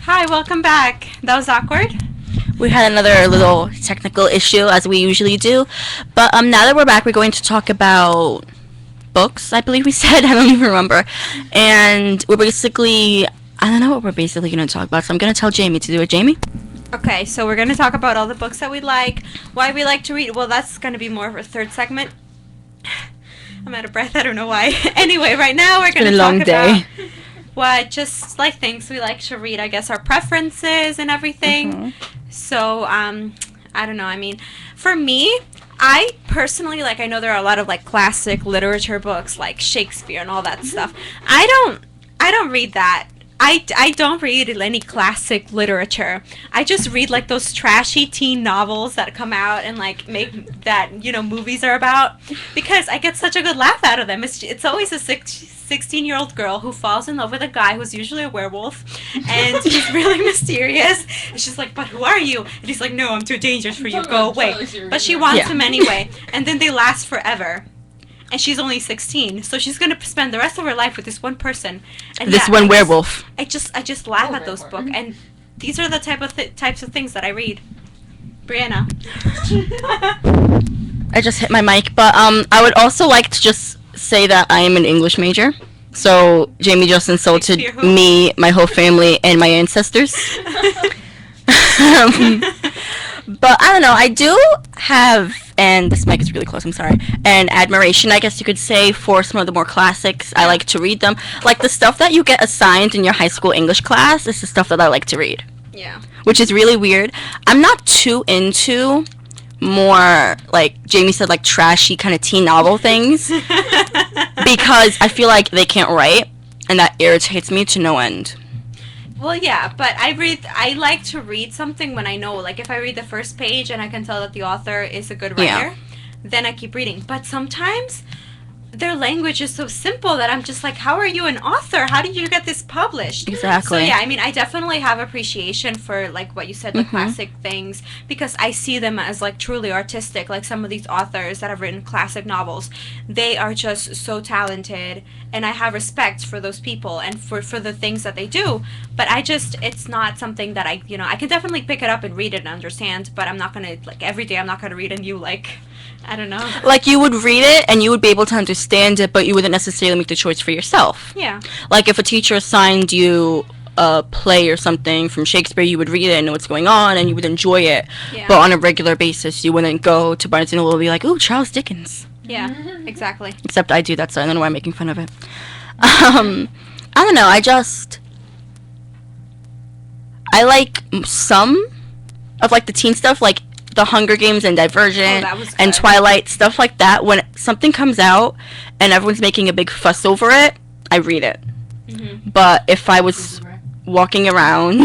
Hi, welcome back. That was awkward. We had another little technical issue as we usually do, but now that we're back, we're going to talk about books. I believe we said I don't even remember, and I don't know what we're basically going to talk about. So I'm going to tell Jamie to do it. Jamie. Okay, so we're going to talk about all the books that we like, why we like to read. Well, that's going to be more of a third segment. I'm out of breath. I don't know why. Anyway, right now we're going to talk about what just like things we like to read. I guess our preferences and everything. So, I don't know. I mean, for me, I personally, like, I know there are a lot of, like, classic literature books, like Shakespeare and all that stuff. I don't read that. I don't read any classic literature. I just read, like, those trashy teen novels that come out and, like, make that, movies are about. Because I get such a good laugh out of them. It's always a 16-year-old girl who falls in love with a guy who's usually a werewolf, and he's really mysterious. And she's like, "But who are you?" And he's like, "No, I'm too dangerous for you. Go away." But she wants him anyway, and then they last forever. And she's only 16, so she's gonna spend the rest of her life with this one person. And this one werewolf. I just laugh at those books, and these are the types of things that I read. Brianna. I just hit my mic, but I would also like to just say that I am an English major. So Jamie just insulted me, my whole family, and my ancestors. But I don't know, I do have, and this mic is really close, I'm sorry, an admiration, I guess you could say, for some of the more classics. I like to read them. Like, the stuff that you get assigned in your high school English class is the stuff that I like to read. Yeah. Which is really weird. I'm not too into more, like Jamie said, like, trashy kind of teen novel things. Because I feel like they can't write, and that irritates me to no end. Well, yeah, but I like to read something when I know, like, if I read the first page and I can tell that the author is a good writer, then I keep reading. But sometimes their language is so simple that I'm just like, how are you an author? How did you get this published? Exactly. So, yeah, I mean, I definitely have appreciation for, like, what you said, the classic things, because I see them as, like, truly artistic. Like, some of these authors that have written classic novels, they are just so talented, and I have respect for those people and for the things that they do. But it's not something that I can definitely pick it up and read it and understand, but I'm not going to, like, every day I'm not going to read a new, like, I don't know. Like, you would read it and you would be able to understand it, but you wouldn't necessarily make the choice for yourself. Yeah. Like, if a teacher assigned you a play or something from Shakespeare, you would read it and know what's going on and you would enjoy it. Yeah. But on a regular basis, you wouldn't go to Barnes & Noble and be like, "Ooh, Charles Dickens." Yeah, exactly. Except I do that, so I don't know why I'm making fun of it. I don't know, I like some of, like, the teen stuff, like the Hunger Games and Divergent and Twilight, stuff like that. When something comes out and everyone's making a big fuss over it, I read it. But if I was walking around,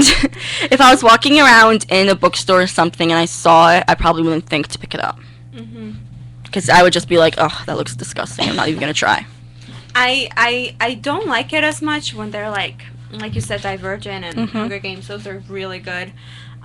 if I was walking around in a bookstore or something and I saw it, I probably wouldn't think to pick it up. Because I would just be like, "Oh, that looks disgusting. I'm not even gonna try." I don't like it as much when they're like you said, Divergent and Hunger Games. Those are really good.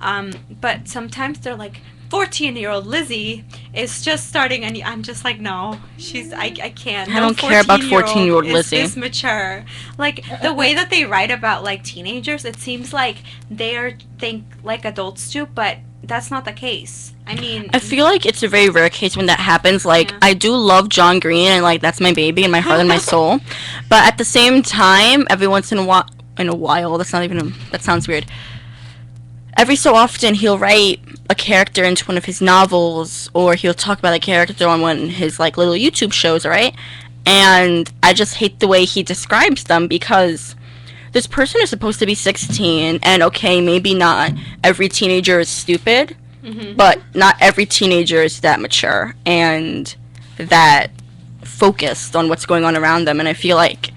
But sometimes they're like, 14-year-old Lizzie is just starting, and I'm just like, no, I can't. I don't care about 14-year-old Lizzie. Is mature. Like, the way that they write about, like, teenagers, it seems like they think like adults do, but that's not the case. I mean, I feel like it's a very rare case when that happens. Like, I do love John Green, and, like, that's my baby and my heart and my soul. But at the same time, every once in a while, that sounds weird. Every so often, he'll write a character into one of his novels, or he'll talk about a character on one of his, like, little YouTube shows, right? And I just hate the way he describes them, because this person is supposed to be 16, and okay, maybe not every teenager is stupid, but not every teenager is that mature and that focused on what's going on around them. And I feel like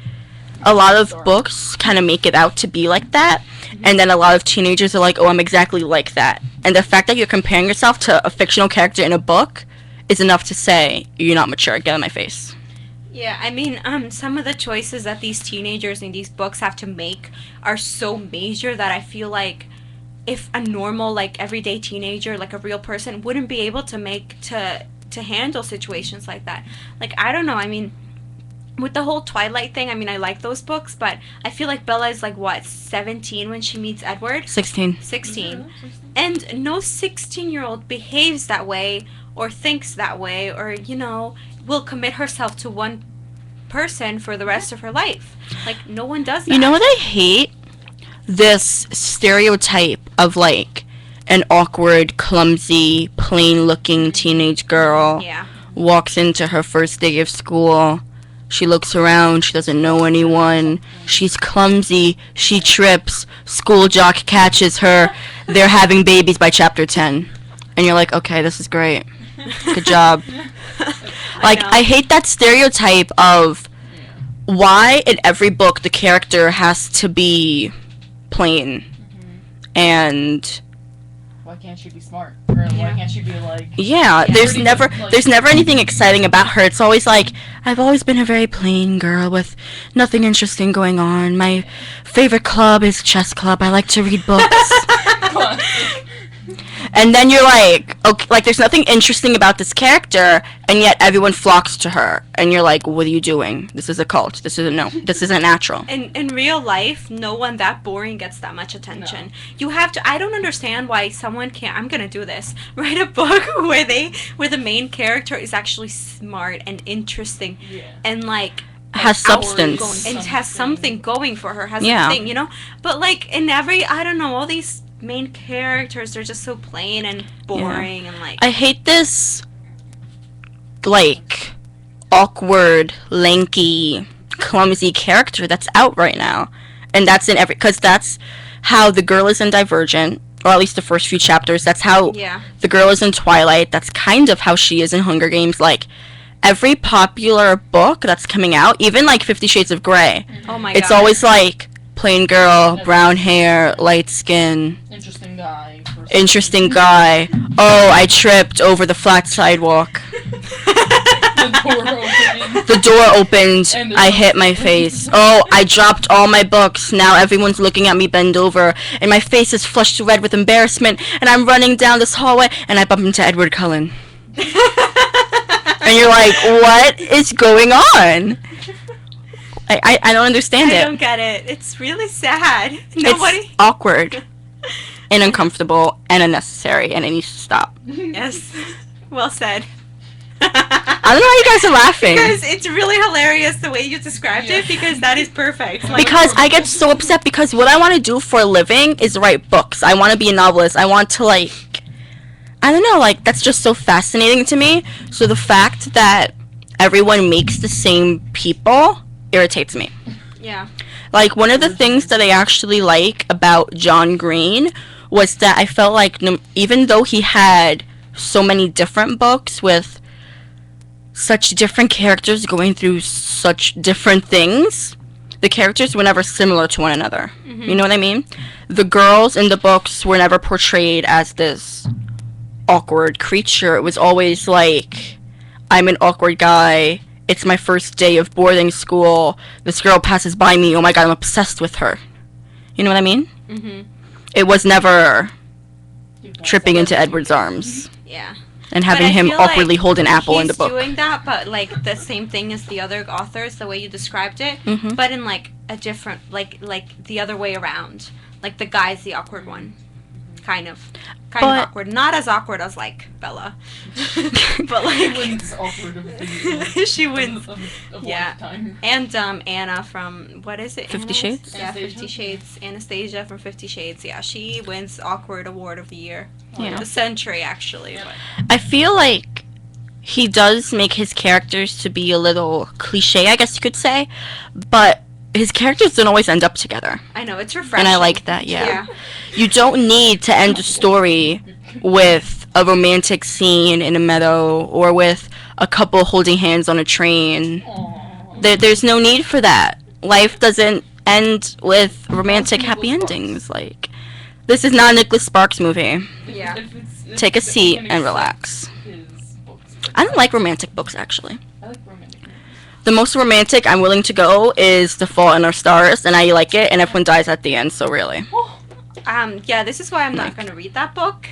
a lot of books kind of make it out to be like that, and then a lot of teenagers are like, "Oh, I'm exactly like that." And the fact that you're comparing yourself to a fictional character in a book is enough to say, "You're not mature. Get out of my face." Yeah, I mean, some of the choices that these teenagers in these books have to make are so major that I feel like if a normal, like, everyday teenager, like a real person, wouldn't be able to handle situations like that. Like, I don't know, I mean, with the whole Twilight thing, I mean, I like those books, but I feel like Bella is like, what, 17 when she meets Edward? 16. 16. And no 16-year-old behaves that way or thinks that way or, you know, will commit herself to one person for the rest of her life. Like, no one does that. You know what I hate? This stereotype of, like, an awkward, clumsy, plain-looking teenage girl Yeah. walks into her first day of school. She looks around. She doesn't know anyone. She's clumsy. She trips. School jock catches her. They're having babies by chapter 10. And you're like, okay, this is great. Good job. Like, I hate that stereotype of why in every book the character has to be plain. And Why can't she be smart? Or why can't she be like... yeah, there's never anything exciting about her. It's always like, I've always been a very plain girl with nothing interesting going on. My favorite club is chess club. I like to read books. And then you're like, okay, like there's nothing interesting about this character, and yet everyone flocks to her. And you're like, what are you doing? This is a cult. This isn't natural. In real life, no one that boring gets that much attention. No. You have to. I don't understand why someone can't. I'm gonna do this. Write a book where the main character is actually smart and interesting, and like has substance and has something going for her. Has a thing, you know. But like in every, I don't know, all these main characters are just so plain and boring and like. I hate this, like, awkward, lanky, clumsy character that's out right now, and that's in because that's how the girl is in Divergent, or at least the first few chapters. That's how the girl is in Twilight. That's kind of how she is in Hunger Games. Like, every popular book that's coming out, even like 50 Shades of Grey. Oh my god. It's always like plain girl, brown hair, light skin. Interesting guy. Oh, I tripped over the flat sidewalk. The door opened. I hit my face. Oh, I dropped all my books. Now everyone's looking at me bend over, and my face is flushed red with embarrassment, and I'm running down this hallway, and I bump into Edward Cullen. And you're like, what is going on? I don't understand it. I don't get it. It's really sad. Nobody. It's awkward and uncomfortable and unnecessary, and it needs to stop. Yes. Well said. I don't know why you guys are laughing. Because it's really hilarious the way you described it, because that is perfect. Like, because I get so upset because what I want to do for a living is write books. I want to be a novelist. I want to, like, I don't know, like, that's just so fascinating to me. So the fact that everyone makes the same people irritates me. Yeah. Like, one of the things that I actually like about John Green was that I felt like even though he had so many different books with such different characters going through such different things, the characters were never similar to one another. Mm-hmm. You know what I mean? The girls in the books were never portrayed as this awkward creature. It was always like, I'm an awkward guy. It's my first day of boarding school. This girl passes by me. Oh my god, I'm obsessed with her. You know what I mean? Mm-hmm. It was never tripping into Edward's arms. Yeah. And having him awkwardly hold an apple in the book. He's doing that, but like the same thing as the other authors, the way you described it, mm-hmm. but in like a different, like the other way around. Like the guy's the awkward one, kind of awkward. Not as awkward as like Bella, but like she wins. Yeah, and Anna from what is it? 50 Shades. Yeah, 50 Shades. Anastasia from 50 Shades. Yeah, she wins awkward award of the year. Yeah. The century actually. But. I feel like he does make his characters to be a little cliche, I guess you could say, but his characters don't always end up together. I know, it's refreshing. And I like that, yeah. You don't need to end a story with a romantic scene in a meadow or with a couple holding hands on a train. There's no need for that. Life doesn't end with romantic happy endings. Like, this is not a Nicholas Sparks movie. Yeah. Take a seat and relax. I don't like romantic books, actually. I like romantic books. The most romantic I'm willing to go is The Fault in Our Stars, and I like it, and everyone dies at the end, so really. Yeah, this is why I'm not going to read that book.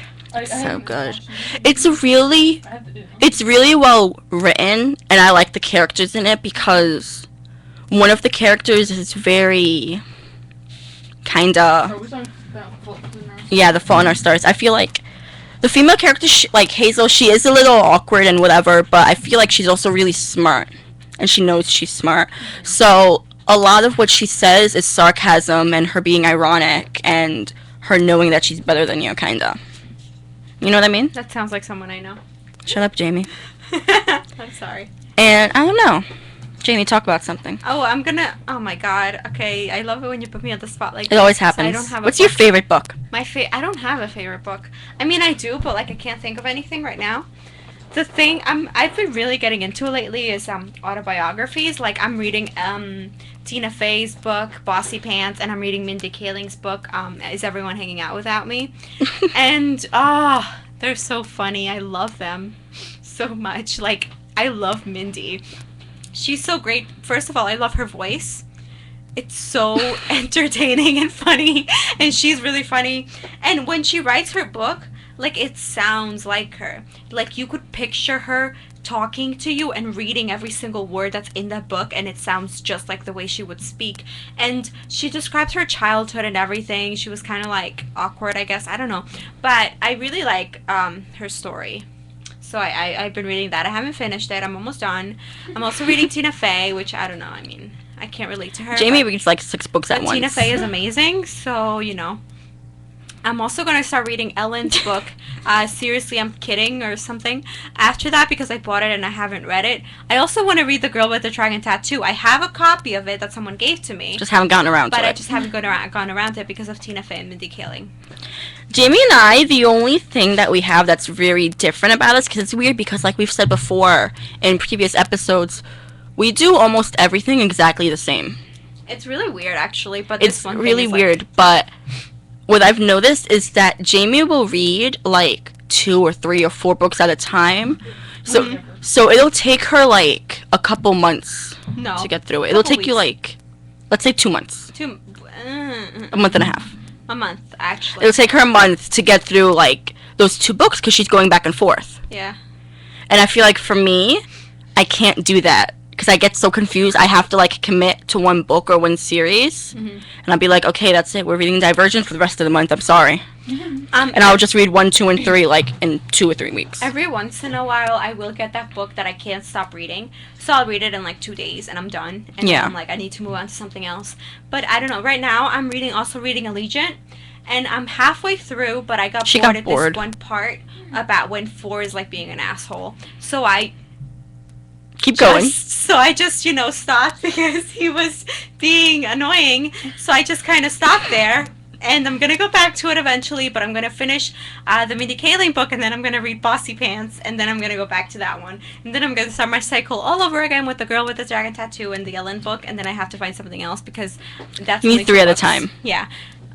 So good. It's really well written, and I like the characters in it because one of the characters is very kind of... Are we talking about Fault in Our Yeah, The Fault in Our Stars. I feel like the female character, like Hazel, she is a little awkward and whatever, but I feel like she's also really smart. And she knows she's smart. So a lot of what she says is sarcasm and her being ironic and her knowing that she's better than you, kind of. You know what I mean? That sounds like someone I know. Shut up, Jamie. I'm sorry. And I don't know. Jamie, talk about something. Oh my god. Okay, I love it when you put me on the spot like It always this, so happens. I don't have a What's your book. favorite book? I don't have a favorite book. I mean, I do, but like I can't think of anything right now. The thing I've been really getting into lately is autobiographies. Like I'm reading Tina Fey's book, Bossy Pants, and I'm reading Mindy Kaling's book, Is Everyone Hanging Out Without Me? And they're so funny. I love them so much. Like I love Mindy. She's so great. First of all, I love her voice. It's so entertaining and funny, and she's really funny. And when she writes her book, like it sounds like her. Like you could picture her talking to you and reading every single word that's in that book, and it sounds just like the way she would speak. And she describes her childhood and everything. She was kind of like awkward, I guess. I don't know. But I really like her story. So I've been reading that. I haven't finished it. I'm almost done. I'm also reading Tina Fey, which I don't know. I mean, I can't relate to her. Jamie but- reads like 6 books at but once. Tina Fey is amazing, so, you know. I'm also going to start reading Ellen's book, Seriously, I'm Kidding, or something, after that, because I bought it and I haven't read it. I also want to read The Girl with the Dragon Tattoo. I have a copy of it that someone gave to me, Just haven't gotten around but to I it. just haven't gone around it because of Tina Fey and Mindy Kaling. Jamie and I, the only thing that we have that's very different about us, because it's weird because like we've said before in previous episodes, we do almost everything exactly the same. It's really weird, actually, but It's this one really thing is, weird, but what I've noticed is that Jamie will read like 2 or 3 or 4 books at a time. So it'll take her like a couple months No. to get through it. It'll Couple take you weeks. like, let's say 2 months. A month and a half. A month, actually. It'll take her a month to get through like those 2 books because she's going back and forth. Yeah. And I feel like for me, I can't do that because I get so confused. I have to like commit to one book or one series, and I'll be like, okay, that's it. We're reading Divergent for the rest of the month. I'm sorry. And I'll just read 1, 2, and 3 like in 2 or 3 weeks. Every once in a while, I will get that book that I can't stop reading. So I'll read it in like 2 days, and I'm done. And Yeah. then I'm like, I need to move on to something else. But I don't know. Right now, I'm also reading Allegiant, and I'm halfway through. But I got She bored got at bored. this one part about when 4 is like being an asshole. So I Keep going. I just stopped because he was being annoying. So I just kind of stopped there. And I'm going to go back to it eventually, but I'm going to finish the Mindy Kaling book, and then I'm going to read Bossy Pants, and then I'm going to go back to that one. And then I'm going to start my cycle all over again with The Girl with the Dragon Tattoo and the Ellen book, and then I have to find something else because that's You need only 3 2 at a books. time. Yeah.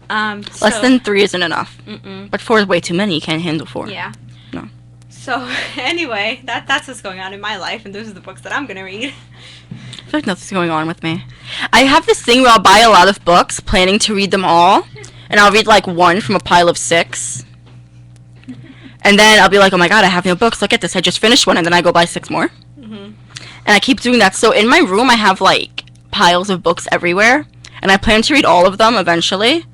Less than 3 isn't enough. Mm-mm. But 4 is way too many. You can't handle 4. Yeah. No. So, anyway, that's what's going on in my life, and those are the books that I'm going to read. I feel like nothing's going on with me. I have this thing where I'll buy a lot of books, planning to read them all, and I'll read like 1 from a pile of 6. And then I'll be like, oh my god, I have no books. Look at this. I just finished 1, and then I go buy 6 more. Mm-hmm. And I keep doing that. So in my room, I have like piles of books everywhere, and I plan to read all of them eventually.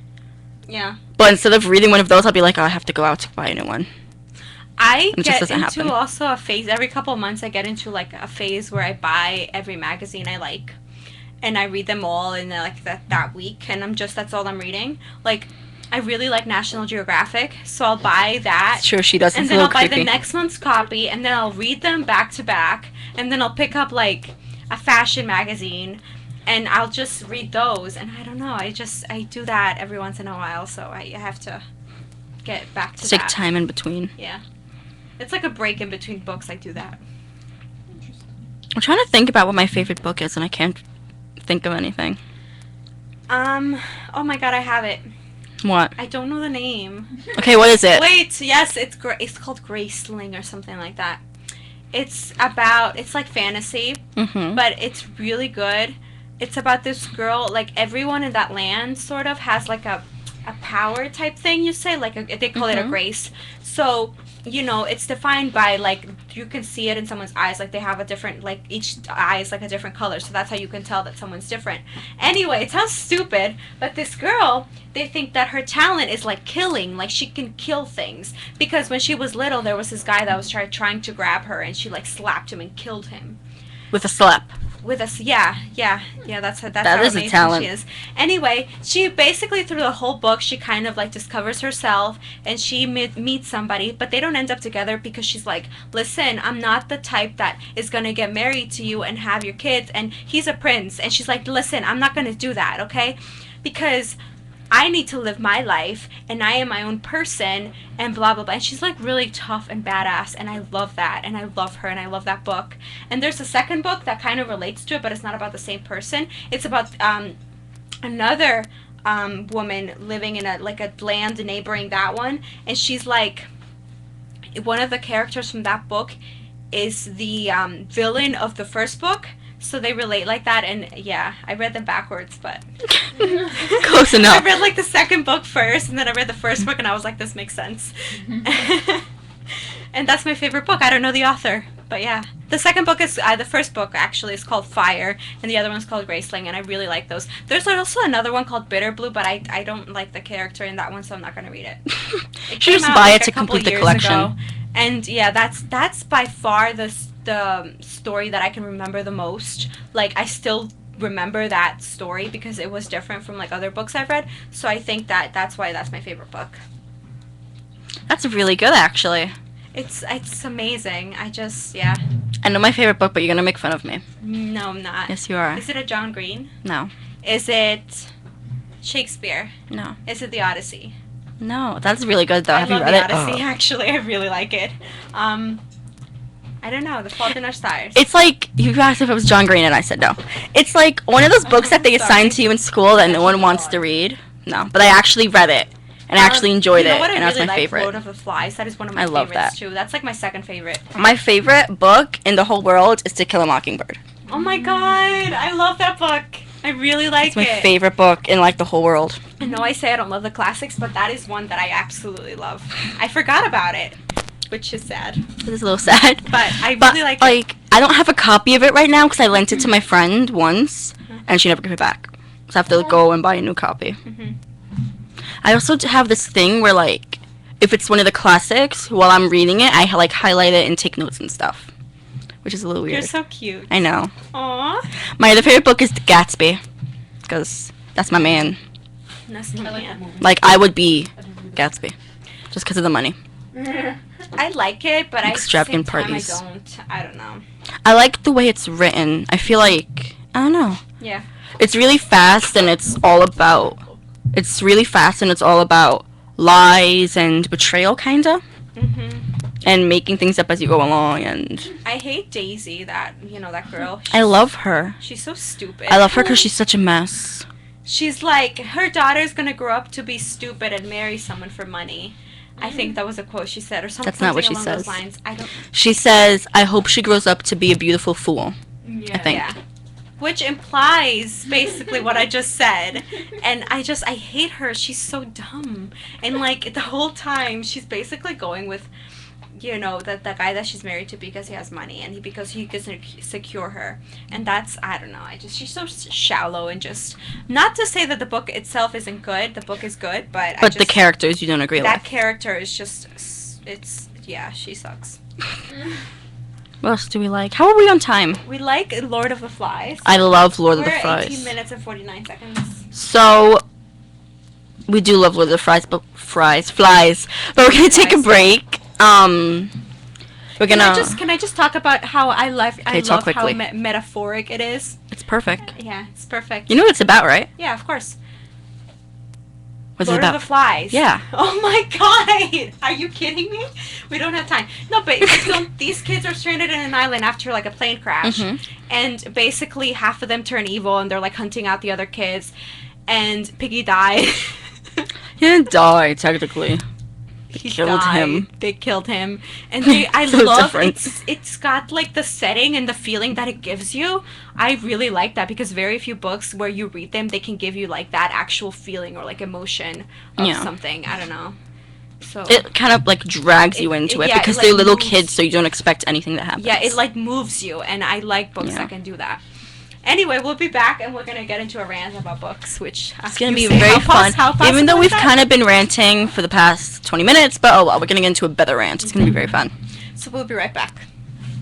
Yeah. But instead of reading one of those, I'll be like, oh, I have to go out to buy a new one. I It just get doesn't into happen. also a phase, every couple of months I get into like a phase where I buy every magazine I like, and I read them all in like that week, and that's all I'm reading. Like, I really like National Geographic, so I'll buy that. Sure, she does. And It's a then I'll little buy creepy. the next month's copy, and then I'll read them back to back, and then I'll pick up like a fashion magazine, and I'll just read those. And I don't know, I do that every once in a while, so I have to get back to Take that. time in between. Yeah. It's like a break in between books, I do that. I'm trying to think about what my favorite book is, and I can't think of anything. Oh my god, I have it. What? I don't know the name. Okay, what is it? Wait, yes, it's called Graceling or something like that. It's like fantasy, Mm-hmm. but it's really good. It's about this girl, like everyone in that land sort of has like a power type thing, you say, like they call it a Mhm. grace. So you know, it's defined by, like, you can see it in someone's eyes, like they have a different, like, each eye is like a different color, so that's how you can tell that someone's different. Anyway, it sounds stupid, but this girl, they think that her talent is like killing, like she can kill things, because when she was little there was this guy that was trying to grab her, and she like slapped him and killed him With a slap. with us. That's how That is a amazing talent. she is. Anyway, she basically, through the whole book, she kind of like discovers herself, and she meets somebody, but they don't end up together because she's like, listen, I'm not the type that is gonna get married to you and have your kids, and he's a prince, and she's like, listen, I'm not gonna do that, okay, because I need to live my life, and I am my own person, and blah, blah, blah. And she's, like, really tough and badass, and I love that, and I love her, and I love that book. And there's a second book that kind of relates to it, but it's not about the same person. It's about another woman living in a land neighboring that one, and she's, like, one of the characters from that book is the villain of the first book. So they relate like that, and yeah, I read them backwards, but Close enough. I read like the second book first, and then I read the first book, and I was like, this makes sense. And that's my favorite book. I don't know the author, but yeah. The second book is, the first book actually is called Fire, and the other one's called Graceling, and I really like those. There's also another one called Bitter Blue, but I don't like the character in that one, so I'm not going to read it. You should just buy it to complete the collection. Ago, and yeah, that's by far the story that I can remember the most. Like, I still remember that story because it was different from like other books I've read, so I think that's why that's my favorite book. That's really good, actually. It's amazing. Yeah. I know my favorite book, but you're gonna make fun of me. No, I'm not. Yes, you are. Is it a John Green? No. Is it Shakespeare? No. Is it The Odyssey? No. That's really good, though. Have you read The it? Odyssey, Oh. actually. I really like it. I don't know. The Fault in Our Stars. It's like, you asked if it was John Green, and I said no. It's like one of those books that they assign to you in school that no one wants to read. No. But I actually read it, and I actually enjoyed you know it, what and I that's really my like? favorite. Lord of the Flies. That is one of my I love favorites, that. too. That's like my second favorite. My favorite book in the whole world is To Kill a Mockingbird. Oh my god. I love that book. I really like It's my it. favorite book in, like, the whole world. I know I say I don't love the classics, but that is one that I absolutely love. I forgot about it, which is sad. This is a little sad. But I But, really like it. like, I don't have a copy of it right now because I lent it to my friend once, and she never gave it back. So I have to go and buy a new copy. Mhm. I also have this thing where, like, if it's one of the classics, while I'm reading it, I, like, highlight it and take notes and stuff. Which is a little weird. You're so cute. I know. Aww. My other favorite book is Gatsby. Because that's my man. That's I my like that man. movie. Like, I would be Gatsby. Just because of the money. I like it, but Extravagant at the same parties. time I don't know. I like the way it's written. I feel like, I don't know. Yeah. It's really fast and it's all about lies and betrayal, kinda. Mhm. And making things up as you go along, and I hate Daisy, that girl. I love her. She's so stupid. I love her because she's such a mess. She's like, her daughter's gonna grow up to be stupid and marry someone for money. I think that was a quote she said, or something. That's not what she along those says. lines. I don't. She says, I hope she grows up to be a beautiful fool. I think. Yeah. Which implies basically what I just said. And I hate her. She's so dumb. And like the whole time she's basically going with, the guy that she's married to because he has money and because he can secure her. And that's, I don't know. she's so shallow and just, not to say that the book itself isn't good. The book is good, but But the characters you don't agree that with. character is just, she sucks. What else do we like? How are we on time? We like Lord of the Flies. I love Lord of We're the at Flies. 18 minutes and 49 seconds. So, we do love Lord of the Flies, but flies. But we're gonna take a Flies. break. We're gonna. Can I just talk about how I love talk how quickly. metaphoric it is? It's perfect. Yeah, it's perfect. You know what it's about, right? Yeah, of course. What's Lord it about? of the Flies. Yeah. Oh my god! Are you kidding me? We don't have time. No, but these kids are stranded in an island after like a plane crash, Mhm. and basically half of them turn evil, and they're like hunting out the other kids, and Piggy died. He didn't die, technically. He killed died. him. They killed him, and I So love different. it's got like the setting and the feeling that it gives you. I really like that because very few books where you read them they can give you like that actual feeling or like emotion of Yeah. something. I don't know. So it kind of like drags you into it yeah, because it, they're like, little moves. kids, so you don't expect anything that happens. Yeah, it like moves you, and I like books Yeah. that can do that. Anyway, we'll be back, and we're gonna get into a rant about books, which It's gonna be very fun. Even though we've kind of been ranting for the past 20 minutes, but oh well, we're gonna get into a better rant. It's gonna be very fun. So we'll be right back.